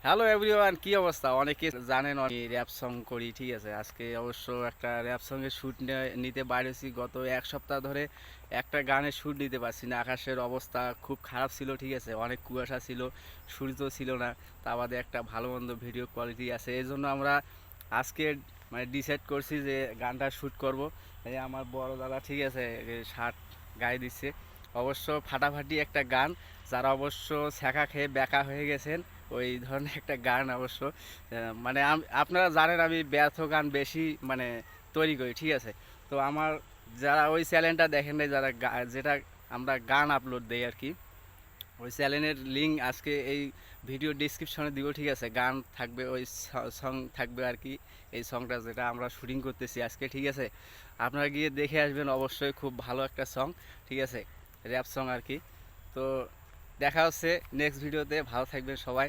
Hello everyone, কি অবস্থা? অনেকে জানেন আমি র্যাপ সং করি, ঠিক আছে। আজকে অবশ্য একটা র্যাপ সঙ্গের শ্যুট নিতে বাইরেছি। গত এক সপ্তাহ ধরে একটা গানের শ্যুট নিতে পারছি না। আকাশের অবস্থা খুব খারাপ ছিল, ঠিক আছে। অনেক কুয়াশা ছিল, সূর্য ছিল না। তা বাদে একটা ভালো মন্দ ভিডিও কোয়ালিটি আছে। এই জন্য আমরা আজকে মানে ডিসাইড করছি যে গানটা শ্যুট করব। এই আমার বড় দাদা, ঠিক আছে, শার্ট গায়ে দিচ্ছে। অবশ্য ফাটাফাটি একটা গান। যারা অবশ্য ছ্যাঁকা খেয়ে ব্যাকা হয়ে গেছেন, ওই ধরনের একটা গান অবশ্য। মানে আপনারা জানেন আমি ব্যর্থ গান বেশি মানে তৈরি করি, ঠিক আছে। তো আমার যারা ওই চ্যানেলটা দেখেন নাই, যারা যেটা আমরা গান আপলোড দেই আর কি, ওই চ্যানেলের লিঙ্ক আজকে এই ভিডিও ডিসক্রিপশনে দিব, ঠিক আছে। গান থাকবে, ওই সং থাকবে আর কি। এই সংটা যেটা আমরা শুটিং করতেছি আজকে, ঠিক আছে। আপনারা গিয়ে দেখে আসবেন, অবশ্যই খুব ভালো একটা সং, ঠিক আছে। র্যাপ সং আর কি। তো দেখা হচ্ছে নেক্সট ভিডিওতে। ভালো থাকবেন সবাই।